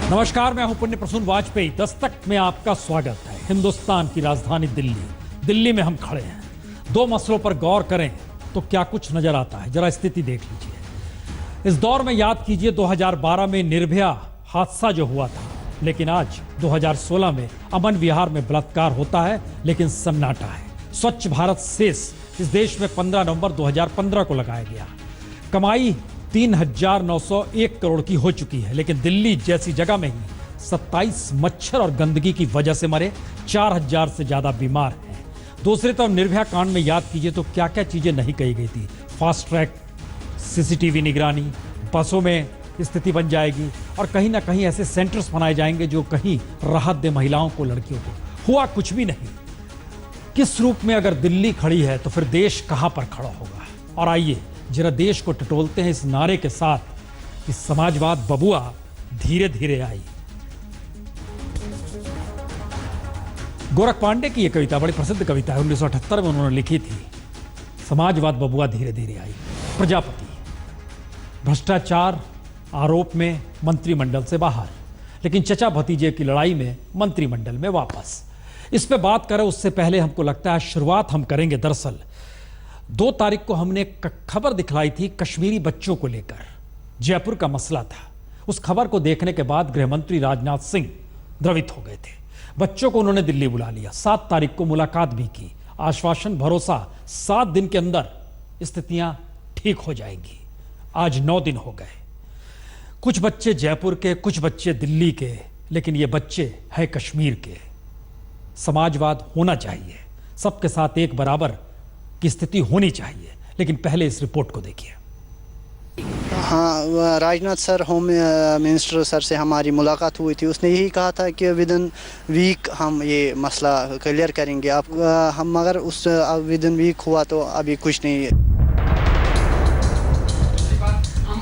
नमस्कार, मैं हूं पुण्य प्रसून वाजपेयी। दस्तक में आपका स्वागत है। हिंदुस्तान की राजधानी दिल्ली में हम खड़े हैं। दो मसलों पर गौर करें तो क्या कुछ नजर आता है, जरा स्थिति देख लीजिए। इस दौर में याद कीजिए 2012 में निर्भया हादसा जो हुआ था, लेकिन आज 2016 में अमन विहार में बलात्कार होता है, लेकिन सन्नाटा है। स्वच्छ भारत सेस इस देश में 15 नवंबर 2015 को लगाया गया। कमाई 3,901 करोड़ की हो चुकी है, लेकिन दिल्ली जैसी जगह में ही 27 मच्छर और गंदगी की वजह से मरे 4,000 से ज्यादा बीमार हैं। दूसरी तरफ निर्भया कांड में याद कीजिए तो क्या क्या चीजें नहीं कही गई थी। फास्ट ट्रैक, सीसीटीवी निगरानी, बसों में स्थिति बन जाएगी और कहीं ना कहीं ऐसे सेंटर्स बनाए जाएंगे जो कहीं राहत दे महिलाओं को, लड़कियों को। हुआ कुछ भी नहीं। किस रूप में अगर दिल्ली खड़ी है तो फिर देश कहां पर खड़ा होगा। और आइए जरा देश को टटोलते हैं इस नारे के साथ कि समाजवाद बबुआ धीरे धीरे आई। गोरख पांडे की यह कविता बड़ी प्रसिद्ध कविता है, 1978 में उन्होंने लिखी थी। समाजवाद बबुआ धीरे धीरे आई। प्रजापति भ्रष्टाचार आरोप में मंत्रिमंडल से बाहर, लेकिन चचा भतीजे की लड़ाई में मंत्रिमंडल में वापस। इस पे बात करें उससे पहले हमको लगता है शुरुआत हम करेंगे। दरअसल 2 तारीख को हमने खबर दिखलाई थी कश्मीरी बच्चों को लेकर। जयपुर का मसला था। उस खबर को देखने के बाद गृह मंत्री राजनाथ सिंह द्रवित हो गए थे। बच्चों को उन्होंने दिल्ली बुला लिया। 7 तारीख को मुलाकात भी की। आश्वासन, भरोसा, 7 दिन के अंदर स्थितियां ठीक हो जाएंगी। आज 9 दिन हो गए। कुछ बच्चे जयपुर के, कुछ बच्चे दिल्ली के, लेकिन ये बच्चे हैं कश्मीर के। समाजवाद होना चाहिए, सबके साथ एक बराबर की स्थिति होनी चाहिए। लेकिन पहले इस रिपोर्ट को देखिए। हाँ, Rajnath sir, home minister sir से हमारी मुलाकात हुई थी। उसने यही कहा था कि विद इन वीक हम ये मसला क्लियर करेंगे। अब हम मगर उस विद इन वीक हुआ तो अभी कुछ नहीं है।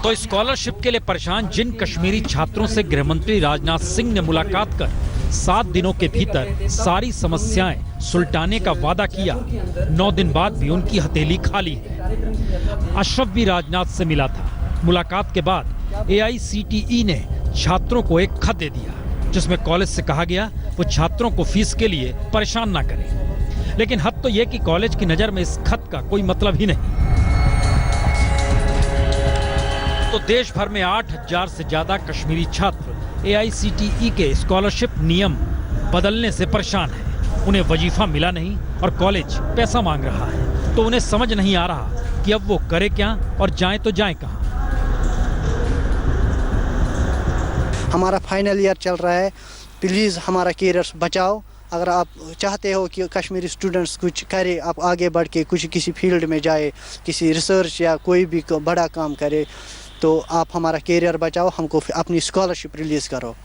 तो स्कॉलरशिप के लिए परेशान जिन कश्मीरी छात्रों से गृह मंत्री राजनाथ सिंह ने मुलाकात कर 7 दिनों के भीतर सारी समस्याएं सुलटाने का वादा किया, 9 दिन बाद भी उनकी हथेली खाली है। अशरफ भी राजनाथ से मिला था। मुलाकात के बाद AICTE ने छात्रों को एक खत दे दिया, जिसमें कॉलेज से कहा गया वो छात्रों को फीस के लिए परेशान ना करें। लेकिन हद तो यह कि कॉलेज की नजर में इस खत का कोई मतलब ही नहीं। तो देश भर में 8,000 से ज्यादा कश्मीरी छात्र AICTE के स्कॉलरशिप नियम बदलने से परेशान हैं। उन्हें वजीफा मिला नहीं और कॉलेज पैसा मांग रहा है, तो उन्हें समझ नहीं आ रहा कि अब वो करे क्या और जाएं तो जाएं कहां। हमारा फाइनल ईयर चल रहा है, प्लीज़ हमारा कैरियर बचाओ। अगर आप चाहते हो कि कश्मीरी स्टूडेंट्स कुछ करे, आप आगे बढ़ के कुछ किसी फील्ड में जाए, किसी रिसर्च या कोई भी बड़ा काम करे, तो आप हमारा कैरियर बचाओ, हमको अपनी स्कॉलरशिप रिलीज़ करो।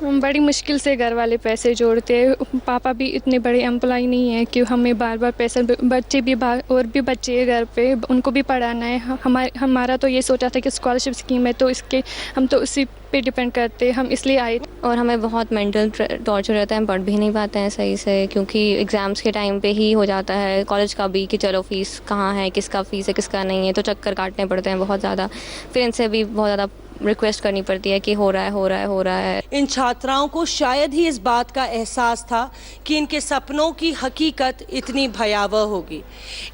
बड़ी मुश्किल से घर वाले पैसे जोड़ते हैं। पापा भी इतने बड़े एम्प्लॉय नहीं है कि हमें बार बार पैसा, बच्चे भी और भी बच्चे घर पे, उनको भी पढ़ाना है। हमारा तो ये सोचा था कि स्कॉलरशिप स्कीम है तो इसके हम तो उसी पे डिपेंड करते, हम इसलिए आए। और हमें बहुत मेंटल टॉर्चर रहता है, हम पढ़ भी नहीं पाते हैं सही से, क्योंकि एग्ज़ाम्स के टाइम पे ही हो जाता है कॉलेज का भी कि चलो फ़ीस कहाँ है, किसका फ़ीस है किसका नहीं है, तो चक्कर काटने पड़ते हैं बहुत ज़्यादा। फिर इनसे भी बहुत ज़्यादा रिक्वेस्ट करनी पड़ती है कि हो रहा है। इन छात्राओं को शायद ही इस बात का एहसास था कि इनके सपनों की हकीकत इतनी भयावह होगी।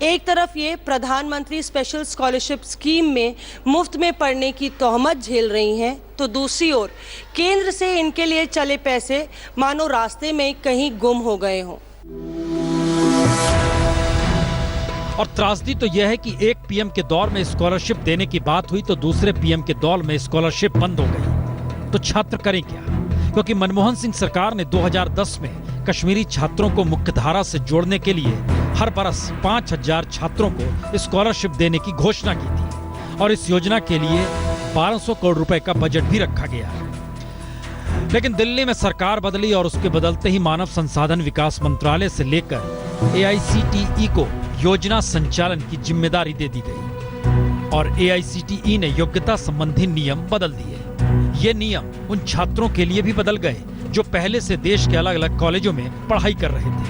एक तरफ ये प्रधानमंत्री स्पेशल स्कॉलरशिप स्कीम में मुफ्त में पढ़ने की तोहमत झेल रही हैं, तो दूसरी ओर केंद्र से इनके लिए चले पैसे मानो रास्ते में कहीं गुम हो गए हों। और त्रासदी तो यह है कि एक PM के दौर में स्कॉलरशिप देने की बात हुई तो दूसरे PM के दौर में स्कॉलरशिप बंद हो गई। तो छात्र करें क्या? क्योंकि मनमोहन सिंह सरकार ने 2010 में कश्मीरी छात्रों को मुख्यधारा से जोड़ने के लिए हर बरस 5,000 छात्रों को स्कॉलरशिप देने की घोषणा की थी और इस योजना के लिए 1,200 करोड़ रुपए का बजट भी रखा गया। लेकिन दिल्ली में सरकार बदली और उसके बदलते ही मानव संसाधन विकास मंत्रालय से लेकर AICTE को योजना संचालन की जिम्मेदारी दे दी गई और AICTE ने योग्यता संबंधी नियम बदल दिए। ये नियम उन छात्रों के लिए भी बदल गए जो पहले से देश के अलग अलग कॉलेजों में पढ़ाई कर रहे थे।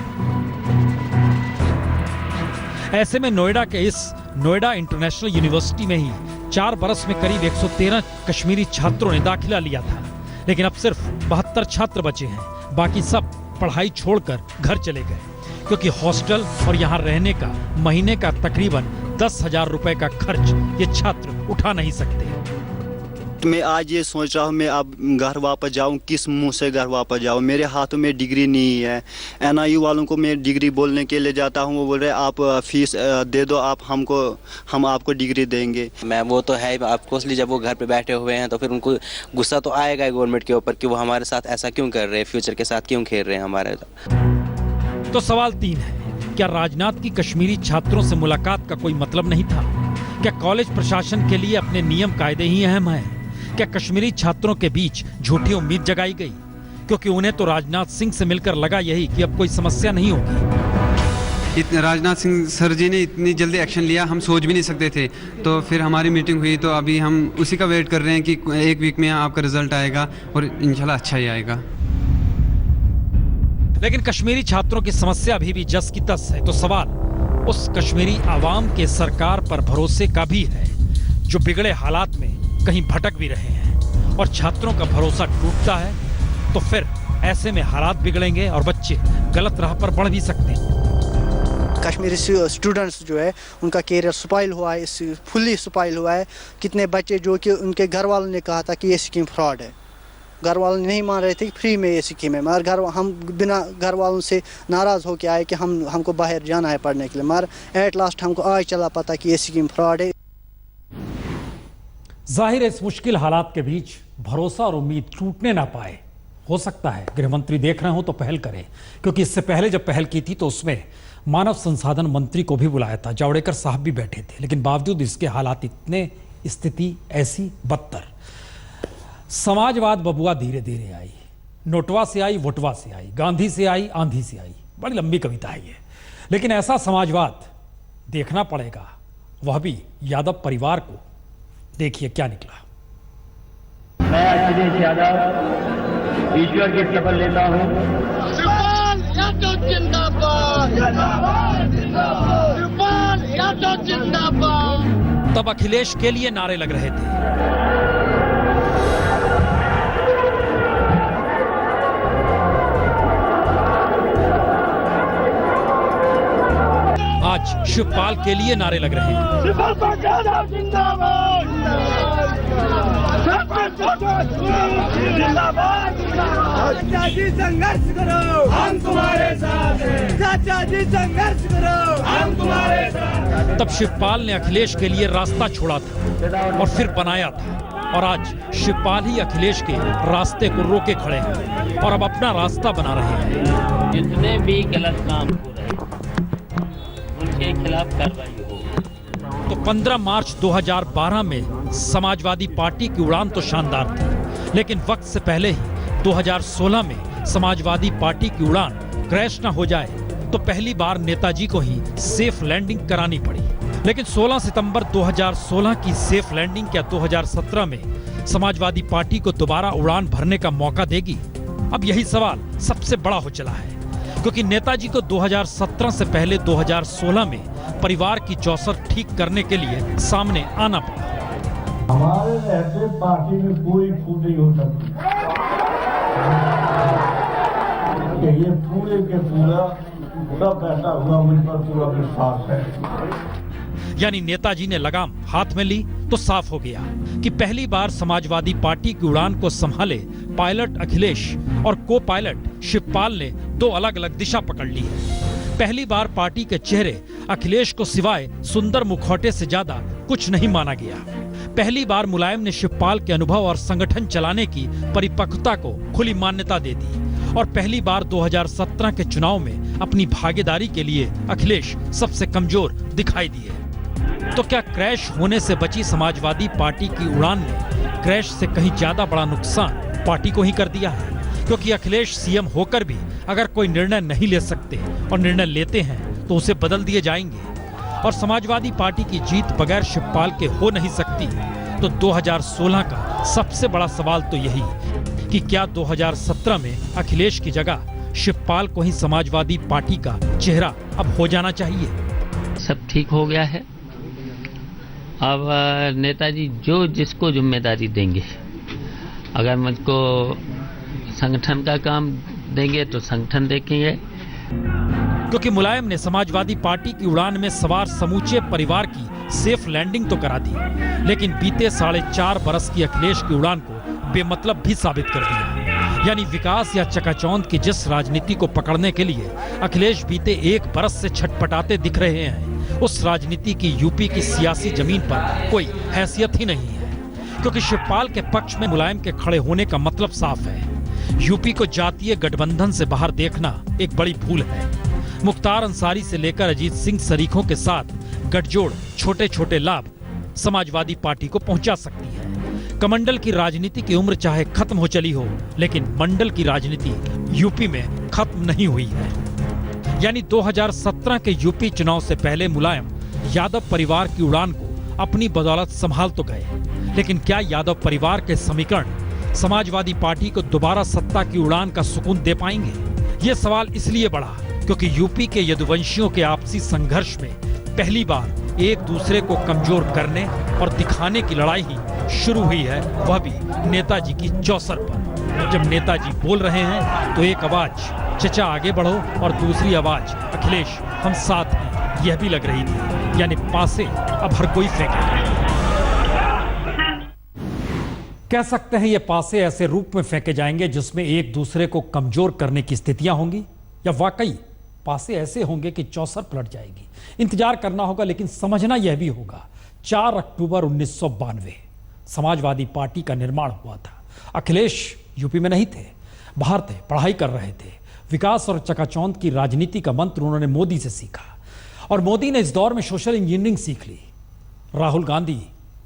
ऐसे में नोएडा के इस नोएडा इंटरनेशनल यूनिवर्सिटी में ही 4 बरस में करीब 113 कश्मीरी छात्रों ने दाखिला लिया था, लेकिन अब सिर्फ 72 छात्र बचे हैं, बाकी सब पढ़ाई छोड़कर घर चले गए, क्योंकि हॉस्टल और यहाँ रहने का महीने का तकरीबन 10,000 रुपए का खर्च ये छात्र उठा नहीं सकते। तो मैं आज ये सोच रहा हूँ मैं अब घर वापस जाऊँ, किस मुंह से घर वापस जाऊँ। मेरे हाथों में डिग्री नहीं है। NIU वालों को मैं डिग्री बोलने के लिए जाता हूँ, वो बोल रहे आप फीस दे दो, हम आपको डिग्री देंगे। मैं वो तो है, ऑफकोर्सली जब वो घर पे बैठे हुए हैं तो फिर उनको गुस्सा तो आएगा गवर्नमेंट के ऊपर कि वो हमारे साथ ऐसा क्यों कर रहे हैं, फ्यूचर के साथ क्यों खेल रहे हैं हमारे। तो सवाल 3 है, क्या राजनाथ की कश्मीरी छात्रों से मुलाकात का कोई मतलब नहीं था? क्या कॉलेज प्रशासन के लिए अपने नियम कायदे ही अहम हैं? क्या कश्मीरी छात्रों के बीच झूठी उम्मीद जगाई गई? क्योंकि उन्हें तो राजनाथ सिंह से मिलकर लगा यही कि अब कोई समस्या नहीं होगी। राजनाथ सिंह सर जी ने इतनी जल्दी एक्शन लिया, हम सोच भी नहीं सकते थे। तो फिर हमारी मीटिंग हुई, तो अभी हम उसी का वेट कर रहे हैं कि 1 वीक में आपका रिजल्ट आएगा और इंशाल्लाह अच्छा ही आएगा। लेकिन कश्मीरी छात्रों की समस्या अभी भी जस की तस है। तो सवाल उस कश्मीरी आवाम के सरकार पर भरोसे का भी है, जो बिगड़े हालात में कहीं भटक भी रहे हैं। और छात्रों का भरोसा टूटता है तो फिर ऐसे में हालात बिगड़ेंगे और बच्चे गलत राह पर बढ़ भी सकते हैं। कश्मीरी स्टूडेंट्स जो है उनका कैरियर स्पॉइल हुआ है, फुल्ली स्पॉइल हुआ है। कितने बच्चे जो कि उनके घर वालों ने कहा था कि ये स्कीम फ्रॉड है, घर वाले नहीं मान रहे थे कि फ्री में ये स्कीम है, मगर हम बिना घर वालों से नाराज़ होकर आए कि हमको बाहर जाना है पढ़ने के लिए, मगर एट लास्ट हमको आज चला पता कि ये स्कीम फ्रॉड है। जाहिर है इस मुश्किल हालात के बीच भरोसा और उम्मीद टूटने ना पाए। हो सकता है गृह मंत्री देख रहे हो तो पहल करें, क्योंकि इससे पहले जब पहल की थी तो उसमें मानव संसाधन मंत्री को भी बुलाया था, जावड़ेकर साहब भी बैठे थे, लेकिन बावजूद इसके हालात इतने, स्थिति ऐसी बदतर। समाजवाद बबुआ धीरे धीरे आई, नोटवा से आई, वोटवा से आई, गांधी से आई, आंधी से आई, बड़ी लंबी कविता है ये। लेकिन ऐसा समाजवाद देखना पड़ेगा, वह भी यादव परिवार को। देखिए क्या निकला। मैं अखिलेश यादव ईश्वर की शपथ लेता हूँ। शिवपाल यादव जिंदाबाद, शिवपाल यादव जिंदाबाद। तब अखिलेश के लिए नारे लग रहे थे। आज शिवपाल के लिए नारे लग रहे हैं। चाचा जी संघर्ष करो, हम तुम्हारे साथ हैं। चाचा जी संघर्ष करो, हम तुम्हारे साथ हैं। तब शिवपाल ने अखिलेश के लिए रास्ता छोड़ा था और फिर बनाया था, और आज शिवपाल ही अखिलेश के रास्ते को रोके खड़े हैं और अब अपना रास्ता बना रहे हैं। जितने भी गलत काम हो रहे हैं उनके खिलाफ कार्रवाई हो। तो 15 मार्च 2012 में समाजवादी पार्टी की उड़ान तो शानदार थी, लेकिन वक्त से पहले ही 2016 में समाजवादी पार्टी की उड़ान क्रैश न हो जाए तो पहली बार नेताजी को ही सेफ लैंडिंग करानी पड़ी। लेकिन 16 सितंबर 2016 की सेफ लैंडिंग क्या 2017 में समाजवादी पार्टी को दोबारा उड़ान भरने का मौका देगी? अब यही सवाल सबसे बड़ा हो चला है, क्योंकि नेताजी को 2017 से पहले 2016 में परिवार की चौसर ठीक करने के लिए सामने आना पड़ा। हमारे रहते पार्टी में कोई फूट नहीं हो सकती। ये पूरे के पूरा पैसा हुआ, मुझ पर पूरा विश्वास है। यानी नेताजी ने लगाम हाथ में ली तो साफ हो गया कि पहली बार समाजवादी पार्टी की उड़ान को संभाले पायलट अखिलेश और को पायलट शिवपाल ने दो अलग अलग दिशा पकड़ ली है। पहली बार पार्टी के चेहरे अखिलेश को सिवाय सुंदर मुखौटे से ज्यादा कुछ नहीं माना गया। पहली बार मुलायम ने शिवपाल के अनुभव और संगठन चलाने की परिपक्वता को खुली मान्यता दे दी, और पहली बार 2017 के चुनाव में अपनी भागीदारी के लिए अखिलेश सबसे कमजोर दिखाई दिए। तो क्या क्रैश होने से बची समाजवादी पार्टी की उड़ान ने क्रैश से कहीं ज्यादा बड़ा नुकसान पार्टी को ही कर दिया है? क्योंकि अखिलेश सीएम होकर भी अगर कोई निर्णय नहीं ले सकते और निर्णय लेते हैं तो उसे बदल दिए जाएंगे, और समाजवादी पार्टी की जीत बगैर शिवपाल के हो नहीं सकती। तो 2016 का सबसे बड़ा सवाल तो यही कि क्या 2017 में अखिलेश की जगह शिवपाल को ही समाजवादी पार्टी का चेहरा अब हो जाना चाहिए? सब ठीक हो गया है। अब नेताजी जो जिसको जिम्मेदारी देंगे अगर मुझको संगठन का काम देंगे तो संगठन देखेंगे। क्योंकि मुलायम ने समाजवादी पार्टी की उड़ान में सवार समूचे परिवार की सेफ लैंडिंग तो करा दी, लेकिन बीते 4.5 बरस की अखिलेश की उड़ान को बेमतलब भी साबित कर दिया। यानी विकास या चकाचौंध की जिस राजनीति को पकड़ने के लिए अखिलेश बीते 1 बरस से छटपटाते दिख रहे हैं, उस राजनीति की यूपी की सियासी जमीन पर कोई हैसियत ही नहीं है। क्योंकि शिवपाल के पक्ष में मुलायम के खड़े होने का मतलब साफ है। यूपी को जातीय गठबंधन से बाहर देखना एक बड़ी भूल है। मुख्तार अंसारी से लेकर अजीत सिंह सरीखों के साथ गठजोड़ छोटे छोटे लाभ समाजवादी पार्टी को पहुंचा सकती है। कमंडल की राजनीति की उम्र चाहे खत्म हो चली हो, लेकिन मंडल की राजनीति यूपी में खत्म नहीं हुई है। यानी 2017 के यूपी चुनाव से पहले मुलायम यादव परिवार की उड़ान को अपनी बदौलत संभाल तो गए, लेकिन क्या यादव परिवार के समीकरण समाजवादी पार्टी को दोबारा सत्ता की उड़ान का सुकून दे पाएंगे? ये सवाल इसलिए बढ़ा क्योंकि यूपी के यदुवंशियों के आपसी संघर्ष में पहली बार एक दूसरे को कमजोर करने और दिखाने की लड़ाई ही शुरू हुई है, वह भी नेताजी की चौसर पर। जब नेताजी बोल रहे हैं तो एक आवाज चचा आगे बढ़ो और दूसरी आवाज अखिलेश हम साथ हैं, यह भी लग रही थी। यानी पासे अब हर कोई फेंके। कह सकते हैं ये पासे ऐसे रूप में फेंके जाएंगे जिसमें एक दूसरे को कमजोर करने की स्थितियां होंगी, या वाकई पासे ऐसे होंगे कि चौसर पलट जाएगी। इंतजार करना होगा, लेकिन समझना यह भी होगा 4 अक्टूबर 1992 समाजवादी पार्टी का निर्माण हुआ था। अखिलेश यूपी में नहीं थे, बाहर थे, पढ़ाई कर रहे थे। विकास और चकाचौंध की राजनीति का मंत्र उन्होंने मोदी से सीखा, और मोदी ने इस दौर में सोशल इंजीनियरिंग सीख ली। राहुल गांधी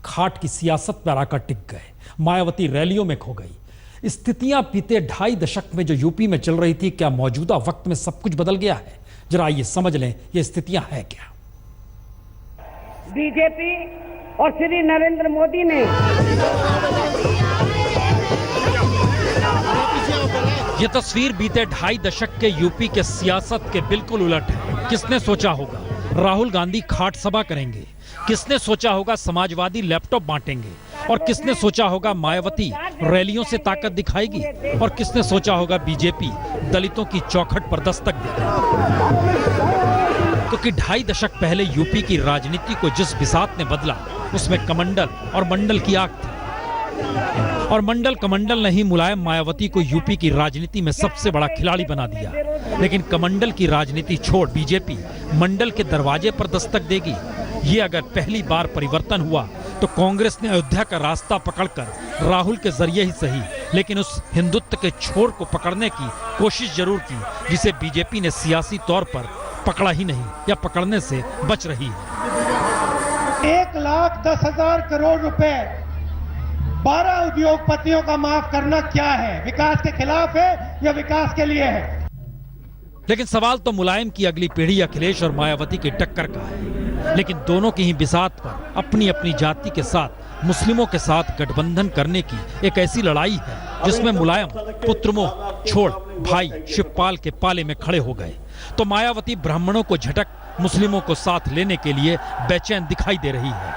खाट की सियासत पर आकर टिक गए, मायावती रैलियों में खो गई। स्थितियां बीते 2.5 दशक में जो यूपी में चल रही थी, क्या मौजूदा वक्त में सब कुछ बदल गया है? जरा आइए समझ लें ये स्थितियां हैं क्या। बीजेपी और श्री नरेंद्र मोदी ने ये तस्वीर बीते 2.5 दशक के यूपी के सियासत के बिल्कुल उलट है। किसने सोचा होगा राहुल गांधी खाट सभा करेंगे? किसने सोचा होगा समाजवादी लैपटॉप बांटेंगे? और किसने सोचा होगा मायावती रैलियों से ताकत दिखाएगी? और किसने सोचा होगा बीजेपी दलितों की चौखट पर दस्तक देगी? क्योंकि 2.5 दशक पहले यूपी की राजनीति को जिस बिसात ने बदला, उसमें कमंडल और मंडल की आग थी। और मंडल कमंडल ने ही मुलायम मायावती को यूपी की राजनीति में सबसे बड़ा खिलाड़ी बना दिया। लेकिन कमंडल की राजनीति छोड़ बीजेपी मंडल के दरवाजे पर दस्तक देगी। ये अगर पहली बार परिवर्तन हुआ तो कांग्रेस ने अयोध्या का रास्ता पकड़कर राहुल के जरिए ही सही, लेकिन उस हिंदुत्व के छोर को पकड़ने की कोशिश जरूर की, जिसे बीजेपी ने सियासी तौर पर पकड़ा ही नहीं, या पकड़ने से बच रही है। 1,10,000 करोड़ रुपए 12 उद्योगपतियों का माफ करना क्या है? विकास के खिलाफ है या विकास के लिए है? लेकिन सवाल तो मुलायम की अगली पीढ़ी अखिलेश और मायावती की टक्कर का है। लेकिन दोनों की ही बिसात पर अपनी अपनी जाति के साथ मुस्लिमों के साथ गठबंधन करने की एक ऐसी लड़ाई है जिसमें मुलायम पुत्रमोह छोड़ भाई शिवपाल के पाले में खड़े हो गए, तो मायावती ब्राह्मणों को झटक मुस्लिमों को साथ लेने के लिए बेचैन दिखाई दे रही है।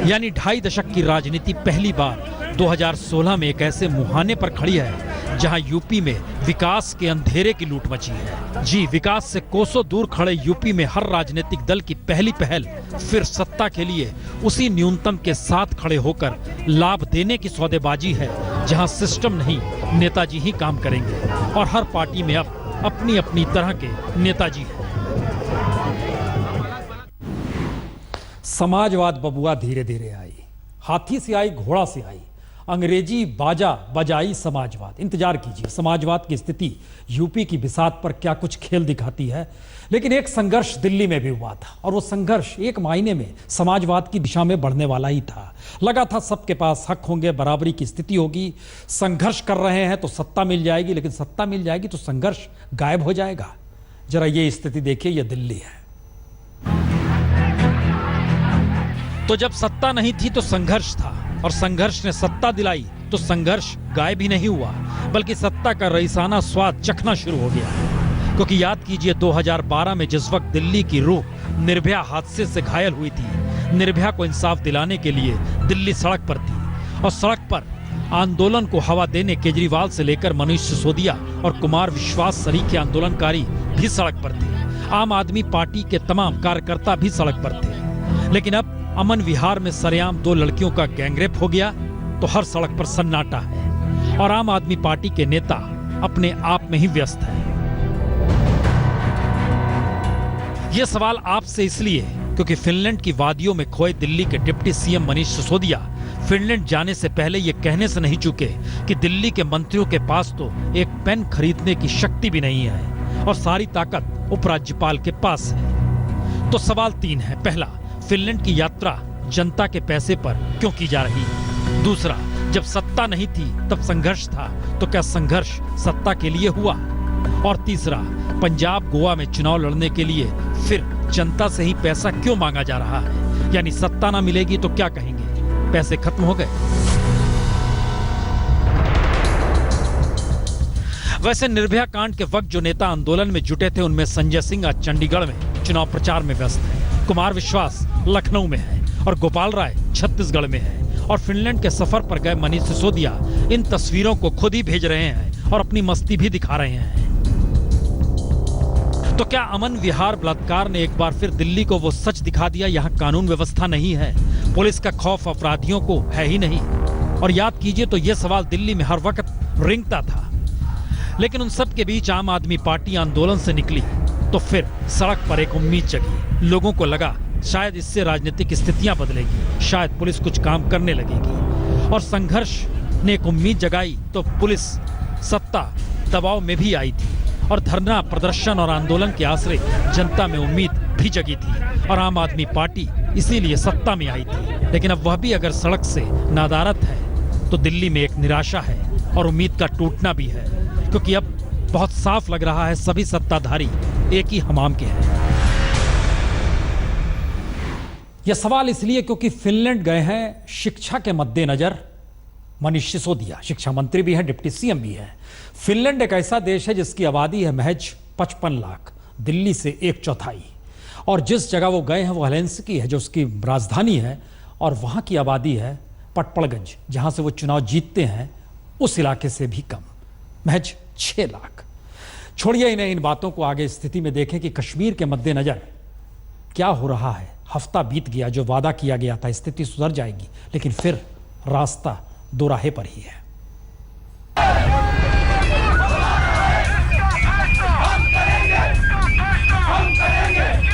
यानी 2.5 दशक की राजनीति पहली बार 2016 में एक ऐसे मुहाने पर खड़ी है जहां यूपी में विकास के अंधेरे की लूट मची है। जी, विकास से कोसों दूर खड़े यूपी में हर राजनीतिक दल की पहली पहल फिर सत्ता के लिए उसी न्यूनतम के साथ खड़े होकर लाभ देने की सौदेबाजी है, जहां सिस्टम नहीं नेताजी ही काम करेंगे। और हर पार्टी में अब अपनी अपनी तरह के नेताजी हैं। समाजवाद बबुआ धीरे धीरे आई, हाथी से आई, घोड़ा से आई, अंग्रेजी बाजा बजाई समाजवाद। इंतजार कीजिए समाजवाद की स्थिति यूपी की बिसात पर क्या कुछ खेल दिखाती है। लेकिन एक संघर्ष दिल्ली में भी हुआ था, और वो संघर्ष एक मायने में समाजवाद की दिशा में बढ़ने वाला ही था। लगा था सबके पास हक होंगे, बराबरी की स्थिति होगी, संघर्ष कर रहे हैं तो सत्ता मिल जाएगी, लेकिन सत्ता मिल जाएगी तो संघर्ष गायब हो जाएगा। जरा ये स्थिति देखिए, ये दिल्ली है। तो जब सत्ता नहीं थी तो संघर्ष था, और संघर्ष ने सत्ता दिलाई तो संघर्ष गायब ही नहीं हुआ, बल्कि सत्ता का रईसाना स्वाद चखना शुरू हो गया। क्योंकि याद कीजिए 2012 में जिस वक्त दिल्ली की रूह निर्भया हादसे से घायल हुई थी, निर्भया को इंसाफ दिलाने के लिए दिल्ली सड़क पर थी और सड़क पर आंदोलन को हवा देने केजरीवाल से लेकर मनीष सिसोदिया और कुमार विश्वास सरीखे आंदोलनकारी भी सड़क पर थे। आम आदमी पार्टी के तमाम कार्यकर्ता भी सड़क पर थे। लेकिन अब अमन विहार में सरेआम 2 लड़कियों का गैंगरेप हो गया तो हर सड़क पर सन्नाटा है और आम आदमी पार्टी के नेता अपने आप में ही व्यस्त है। यह सवाल आपसे इसलिए क्योंकि फिनलैंड की वादियों में खोए दिल्ली के deputy CM Manish Sisodia Finland जाने से पहले ये कहने से नहीं चूके कि दिल्ली के मंत्रियों के पास तो एक पेन खरीदने की शक्ति भी नहीं है और सारी ताकत उपराज्यपाल के पास है। तो सवाल 3 है। पहला, फिनलैंड की यात्रा जनता के पैसे पर क्यों की जा रही है? दूसरा, जब सत्ता नहीं थी तब संघर्ष था, तो क्या संघर्ष सत्ता के लिए हुआ? और तीसरा, पंजाब गोवा में चुनाव लड़ने के लिए फिर जनता से ही पैसा क्यों मांगा जा रहा है? यानी सत्ता ना मिलेगी तो क्या कहेंगे, पैसे खत्म हो गए? वैसे निर्भया कांड के वक्त जो नेता आंदोलन में जुटे थे उनमें संजय सिंह आज चंडीगढ़ में चुनाव प्रचार में व्यस्त है, कुमार विश्वास लखनऊ में है और गोपाल राय छत्तीसगढ़ में है और फिनलैंड के सफर पर गए मनीष सिसोदिया इन तस्वीरों को खुद ही भेज रहे हैं और अपनी मस्ती भी दिखा रहे हैं। तो क्या अमन विहार बलात्कार ने एक बार फिर दिल्ली को वो सच दिखा दिया, यहाँ कानून व्यवस्था नहीं है, पुलिस का खौफ अपराधियों को है ही नहीं? और याद कीजिए तो ये सवाल दिल्ली में हर वक्त रिंगता था। लेकिन उन सब के बीच आम आदमी पार्टी आंदोलन से निकली तो फिर सड़क पर एक उम्मीद जगी। लोगों को लगा शायद इससे राजनीतिक स्थितियां बदलेगी, शायद पुलिस कुछ काम करने लगेगी। और संघर्ष ने एक उम्मीद जगाई तो पुलिस सत्ता दबाव में भी आई थी और धरना प्रदर्शन और आंदोलन के आसरे जनता में उम्मीद भी जगी थी और आम आदमी पार्टी इसीलिए सत्ता में आई थी। लेकिन अब वह भी अगर सड़क से नदारद है तो दिल्ली में एक निराशा है और उम्मीद का टूटना भी है, क्योंकि अब बहुत साफ लग रहा है सभी सत्ताधारी एक ही हमाम के हैं। यह सवाल इसलिए क्योंकि फिनलैंड गए हैं शिक्षा के मद्देनजर मनीष सिसोदिया, शिक्षा मंत्री भी हैं, डिप्टी सीएम भी हैं। फिनलैंड एक ऐसा देश है जिसकी आबादी है महज 55 लाख, दिल्ली से 1/4, और जिस जगह वो गए हैं वो हेलेंसिकी है जो उसकी राजधानी है, और वहाँ की आबादी है पटपड़गंज जहाँ से वो चुनाव जीतते हैं उस इलाके से भी कम, महज 6 लाख। छोड़िए इन्हें, इन बातों को आगे स्थिति में देखें कि कश्मीर के मद्देनजर क्या हो रहा है। हफ्ता बीत गया, जो वादा किया गया था स्थिति सुधर जाएगी, लेकिन फिर रास्ता दोराहे पर ही है।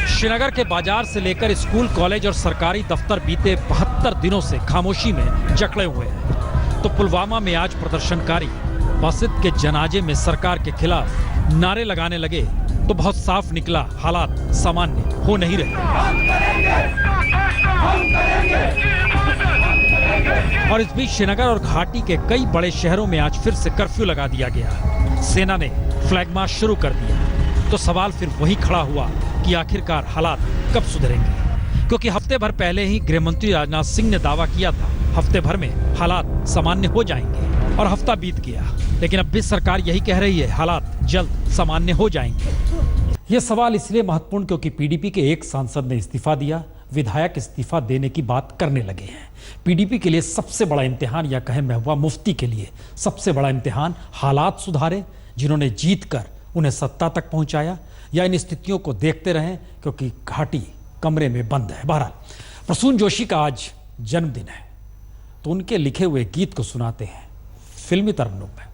श्रीनगर के बाजार से लेकर स्कूल, कॉलेज और सरकारी दफ्तर बीते 72 दिनों से खामोशी में जकड़े हुए हैं। तो पुलवामा में आज प्रदर्शनकारी बासित के जनाजे में सरकार के खिलाफ नारे लगाने लगे तो बहुत साफ निकला हालात सामान्य हो नहीं रहे। और इस बीच श्रीनगर और घाटी के कई बड़े शहरों में आज फिर से कर्फ्यू लगा दिया गया। सेना ने फ्लैग मार्च शुरू कर दिया। तो सवाल फिर वही खड़ा हुआ कि आखिरकार हालात कब सुधरेंगे, क्योंकि हफ्ते भर पहले ही गृह मंत्री राजनाथ सिंह ने दावा किया था हफ्ते भर में हालात सामान्य हो जाएंगे, और हफ्ता बीत गया लेकिन अब भी सरकार यही कह रही है हालात जल्द सामान्य हो जाएंगे। यह सवाल इसलिए महत्वपूर्ण क्योंकि पीडीपी के एक सांसद ने इस्तीफा दिया, विधायक इस्तीफा देने की बात करने लगे हैं। पीडीपी के लिए सबसे बड़ा इम्तिहान, या कहें महबूबा मुफ्ती के लिए सबसे बड़ा इम्तिहान, हालात सुधारे जिन्होंने जीत कर उन्हें सत्ता तक पहुंचाया, या इन स्थितियों को देखते रहें क्योंकि घाटी कमरे में बंद है। बहरहाल प्रसून जोशी का आज जन्मदिन है तो उनके लिखे हुए गीत को सुनाते हैं फिल्मी तरन्नुम में।